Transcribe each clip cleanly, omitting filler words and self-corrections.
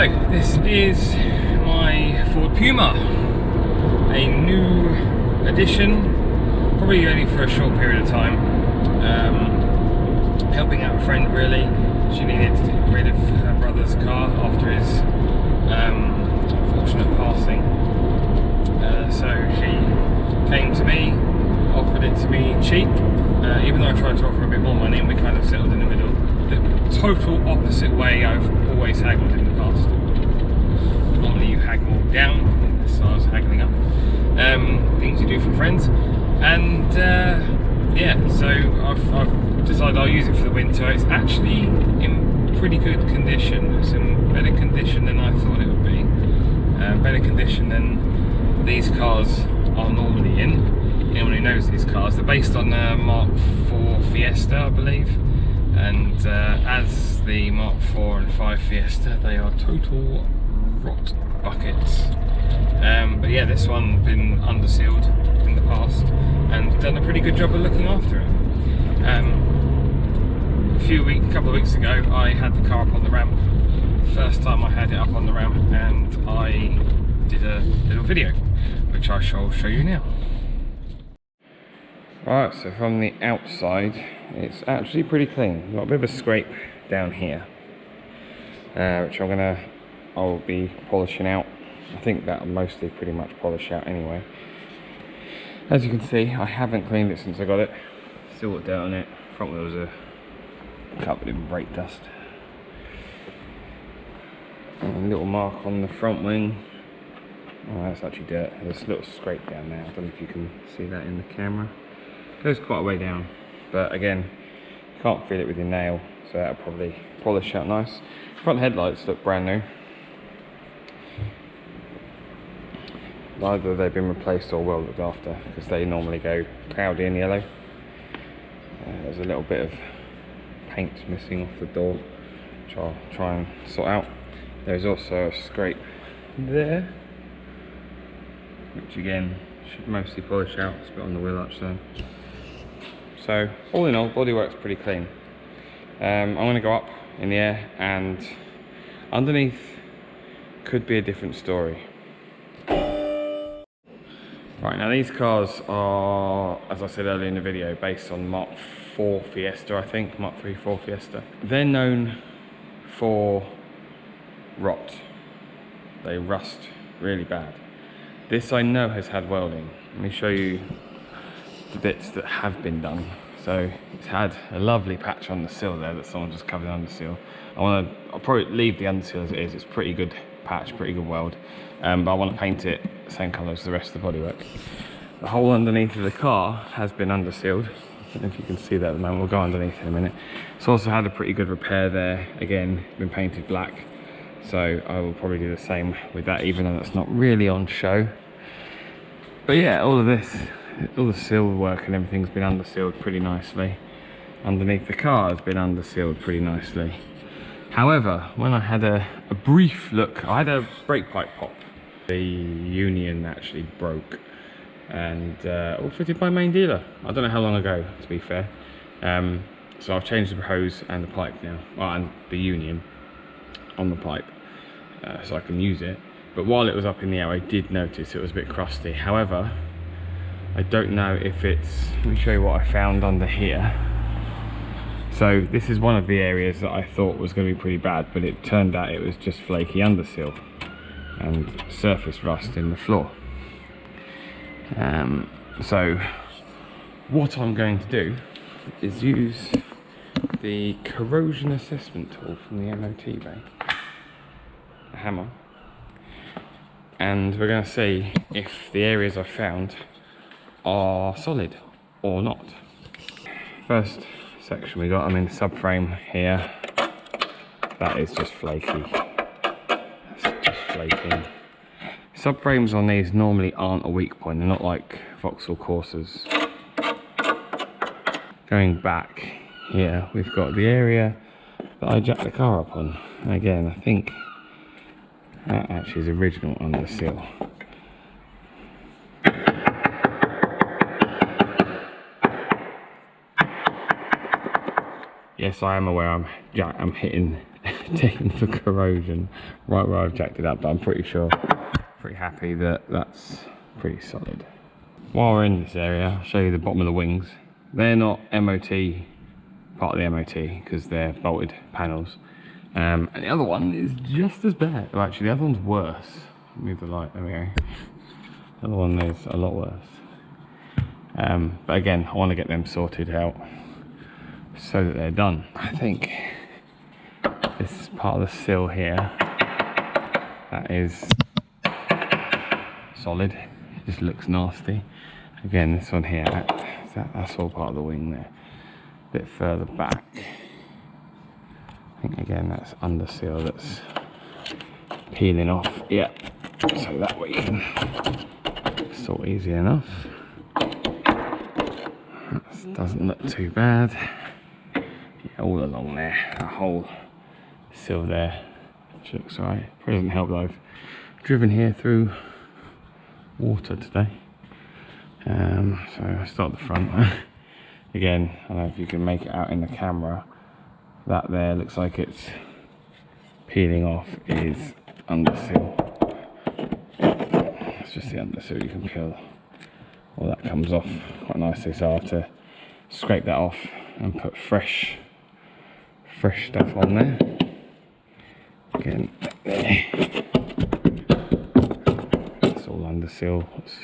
So this is my Ford Puma, a new addition, probably only for a short period of time, helping out a friend really. She needed to get rid of her brother's car after his unfortunate passing, so she came to me, offered it to me cheap, even though I tried to offer a bit more money, and we kind of settled in the middle. The total opposite way I've always haggled in the past. Normally you haggle down, this I was haggling up. Things you do for friends. And yeah, so I've decided I'll use it for the winter. It's actually in pretty good condition. It's in better condition than I thought it would be. Better condition than these cars are normally in. Anyone who knows these cars, they're based on the Mark IV Fiesta, I believe. And as the Mark IV and 5 Fiesta, they are total rot buckets. But yeah, this one's been undersealed in the past and done a pretty good job of looking after it. A couple of weeks ago, I had the car up on the ramp. First time I had it up on the ramp, and I did a little video, which I shall show you now. Right, so from the outside, it's actually pretty clean. Got a bit of a scrape down here, which I'll be polishing out. I think that'll mostly pretty much polish out anyway. As you can see, I haven't cleaned it since I got it. Still got dirt on it. Front wheels are covered in brake dust. And a little mark on the front wing. Oh, that's actually dirt. There's a little scrape down there. I don't know if you can see that in the camera. It goes quite a way down, but again, you can't feel it with your nail, so that'll probably polish out nice. Front headlights look brand new. Either they've been replaced or well looked after, because they normally go cloudy and yellow. There's a little bit of paint missing off the door, which I'll try and sort out. There's also a scrape there, which again should mostly polish out. It's a bit on the wheel arch there. So all in all, bodywork's pretty clean. I'm going to go up in the air, and underneath could be a different story. Right, now these cars are, as I said earlier in the video, based on Mark IV Fiesta, I think, Mark III 4 Fiesta. They're known for rot. They rust really bad. This I know has had welding. Let me show you the bits that have been done. So it's had a lovely patch on the sill there that someone just covered under seal. I'll probably leave the underseal as it is. It's pretty good patch, pretty good weld. But I want to paint it the same colour as the rest of the bodywork. The hole underneath of the car has been undersealed. I don't know if you can see that at the moment. We'll go underneath in a minute. It's also had a pretty good repair there. Again, been painted black. So I will probably do the same with that, even though that's not really on show. But yeah, all of this, all the seal work and everything's been undersealed pretty nicely. Underneath the car has been undersealed pretty nicely. However, when I had a brief look, I had a brake pipe pop. The union actually broke, and all fitted by main dealer. I don't know how long ago, to be fair. So I've changed the hose and the pipe now, and the union on the pipe, so I can use it. But while it was up in the air, I did notice it was a bit crusty. However, I don't know if it's, let me show you what I found under here. So this is one of the areas that I thought was going to be pretty bad, but it turned out it was just flaky underseal and surface rust in the floor. So what I'm going to do is use the Corrosion Assessment tool from the MOT bay, a hammer, and we're going to see if the areas I found are solid or not. First section we got, I'm in subframe here. That is just flaky. That's just flaking. Subframes on these normally aren't a weak point. They're not like Vauxhall Corsas. Going back here, we've got the area that I jacked the car up on. And again, I think that actually is original under seal. Yes, I am aware I'm hitting checking for corrosion right where I've jacked it up, but I'm pretty happy that that's pretty solid. While we're in this area, I'll show you the bottom of the wings. They're not MOT, part of the MOT, because they're bolted panels. And the other one is just as bad. Well, actually, the other one's worse. Move the light, there we go. The other one is a lot worse. But again, I want to get them sorted out so that they're done. I think this is part of the sill here. That is solid. It just looks nasty. Again, this one here, that's all part of the wing there. A bit further back. I think again that's under seal that's peeling off. Yeah. So that we can sort easy enough. That doesn't look too bad. Yeah, all along there, that whole sill there, which looks alright. Probably doesn't help that I've driven here through water today. So I start at the front. Again, I don't know if you can make it out in the camera. That there looks like it's peeling off is undersill. It's just the undersill, you can peel all that comes off quite nicely, so I have to scrape that off and put fresh stuff on there. Again, there. It's all undersill, it's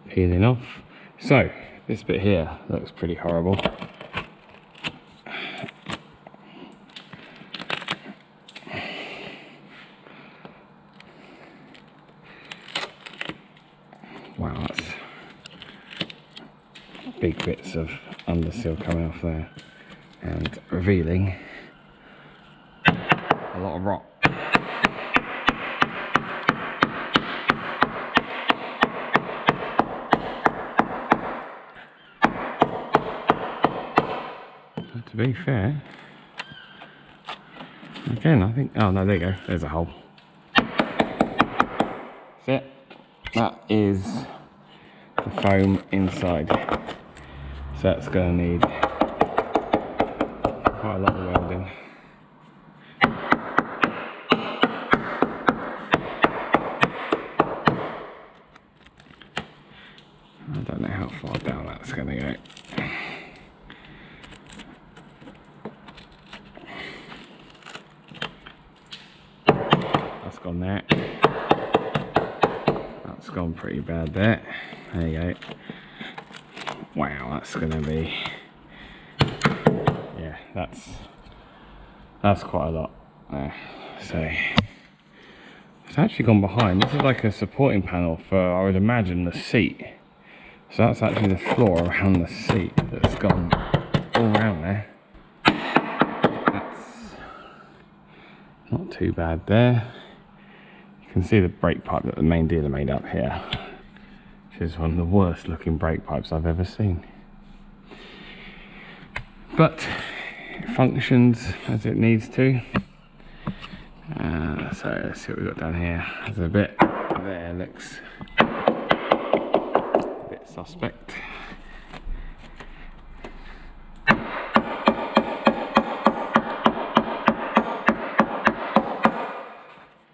peeling off. So this bit here looks pretty horrible. Wow, that's big bits of undersill coming off there and revealing a lot of rot. To be fair, again, I think, oh no, there you go, there's a hole. That's it. That is the foam inside. So that's going to need quite a lot of welding. I don't know how far down that's going to go. That's gone there. That's gone pretty bad there. There you go. Wow, that's gonna be, yeah, that's quite a lot there. So it's actually gone behind. This is like a supporting panel for, I would imagine, the seat. So that's actually the floor around the seat that's gone all around there. That's not too bad there. You can see the brake pipe that the main dealer made up here, which is one of the worst looking brake pipes I've ever seen. But it functions as it needs to. So let's see what we've got down here. There's a bit there, looks a bit suspect.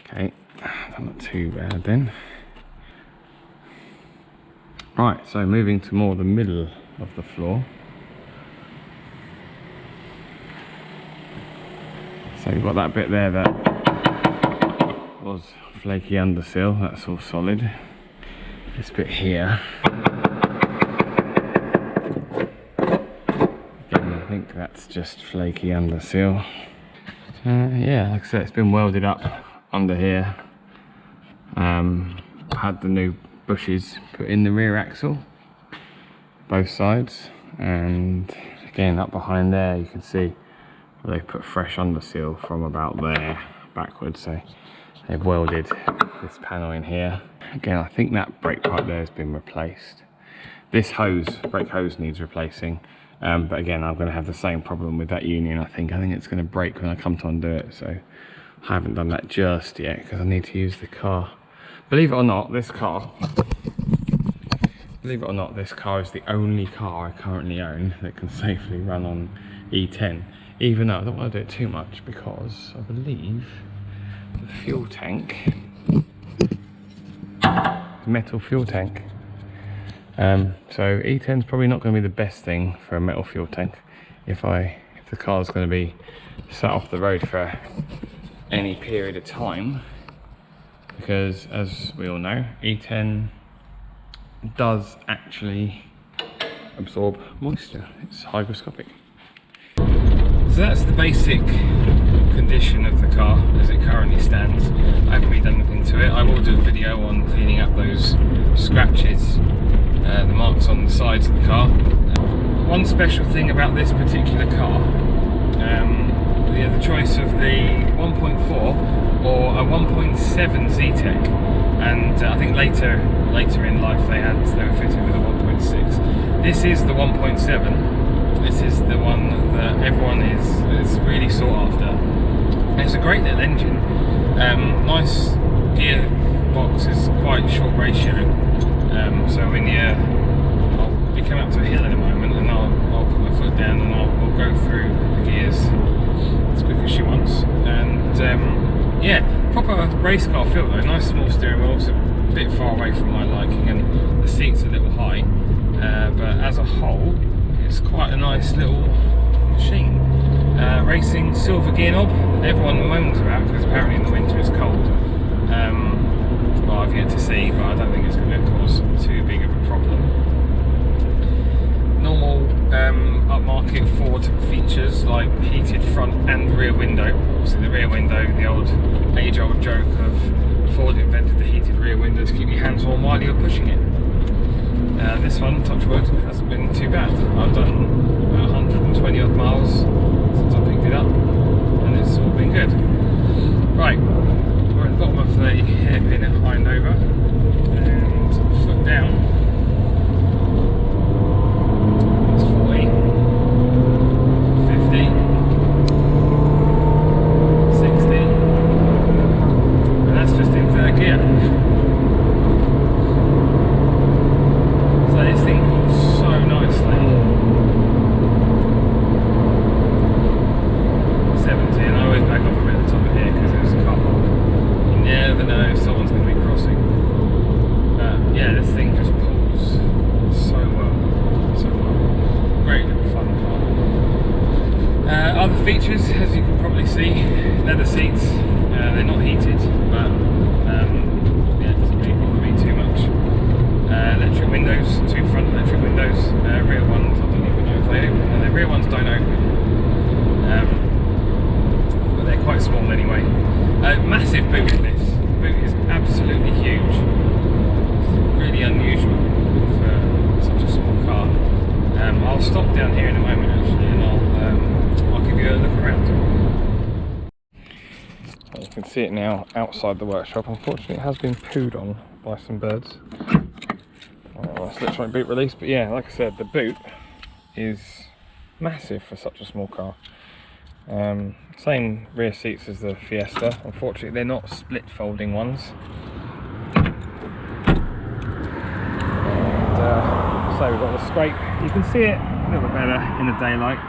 Okay, not too bad then. Right, so moving to more the middle of the floor. So you've got that bit there that was flaky undersill, that's all solid. This bit here, again I think that's just flaky undersill. Yeah, like I said, it's been welded up under here. Had the new bushes put in the rear axle, both sides, and again up behind there you can see where they've put fresh undersill from about there backwards. So they've welded this panel in here. Again, I think that brake pipe there has been replaced. This brake hose needs replacing, but again I'm going to have the same problem with that union. I think it's going to break when I come to undo it, so I haven't done that just yet because I need to use the car. Believe it or not, this car is the only car I currently own that can safely run on E10. even though I don't want to do it too much because I believe the fuel tank, metal fuel tank. So E10 is probably not going to be the best thing for a metal fuel tank if the car's going to be sat off the road for any period of time, because as we all know, E10 does actually absorb moisture. It's hygroscopic. So that's the basic condition of the car as it currently stands. I haven't really done anything to it. I will do a video on cleaning up those scratches, the marks on the sides of the car. One special thing about this particular car, the choice of the 1.4 or a 1.7 Z-Tech, and I think later in life they were fitted with a 1.6. This is the 1.7. This is the one that everyone is really sought after. And it's a great little engine. Nice gearbox, is quite short ratio. So when I'll be coming up to a hill in a moment, and I'll put my foot down and I'll go through the gears as quick as she wants. And yeah, proper race car feel though. Nice small steering wheel, so a bit far away from my liking, and the seat's a little high. But as a whole, it's quite a nice little machine. Racing silver gear knob, everyone moans about because apparently in the winter it's cold. Well, I've yet to see, but I don't think it's going to cause too big of a problem. Normal upmarket Ford features like heated front and rear window. Obviously the rear window, the old age-old joke of Ford invented the heated rear window to keep your hands warm while you're pushing it. This one, touch wood, hasn't been too bad. I've done about 120 odd miles since I picked it up, and it's all been good. Right, we're at the bottom of the hairpin at Hindover, and foot down. That's 40, 50, 60, and that's just in third gear. This thing pulls so nicely. 70, and I always back off a bit at the top of here because there's a car park. You never know if someone's going to be crossing. Yeah, this thing just pulls so well, so well. Great little fun car. Other features, as you can probably see, leather seats. They're not heated, but yeah, it doesn't really bother me too much. Electric windows, two front electric windows, rear ones I don't even know if they open, and the rear ones don't open, but they're quite small anyway. Massive boot in this. The boot is absolutely huge. It's really unusual for such a small car. I'll stop down here in a moment actually, and I'll give you a look around. You can see it now outside the workshop. Unfortunately it has been pooed on by some birds. Electronic boot release, but yeah, like I said, the boot is massive for such a small car. Same rear seats as the Fiesta. Unfortunately they're not split folding ones, and so we've got the scrape. You can see it a little bit better in the daylight.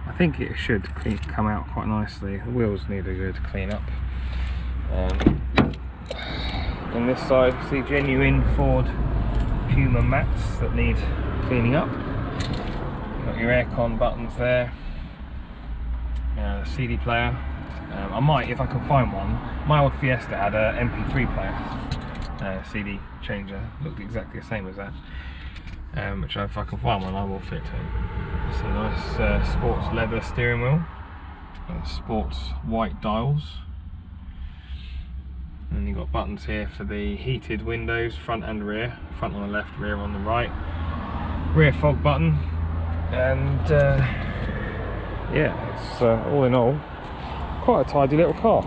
I think it should come out quite nicely. The wheels need a good clean up. On this side, see genuine Ford Puma mats that need cleaning up. Got your aircon buttons there. The CD player. I might, if I can find one. My old Fiesta had a MP3 player, CD changer. Looked exactly the same as that. Which if I can find one, I will fit to. It's a nice sports leather steering wheel. Sports white dials. And you've got buttons here for the heated windows, front and rear. Front on the left, rear on the right. Rear fog button. And yeah, it's all in all quite a tidy little car.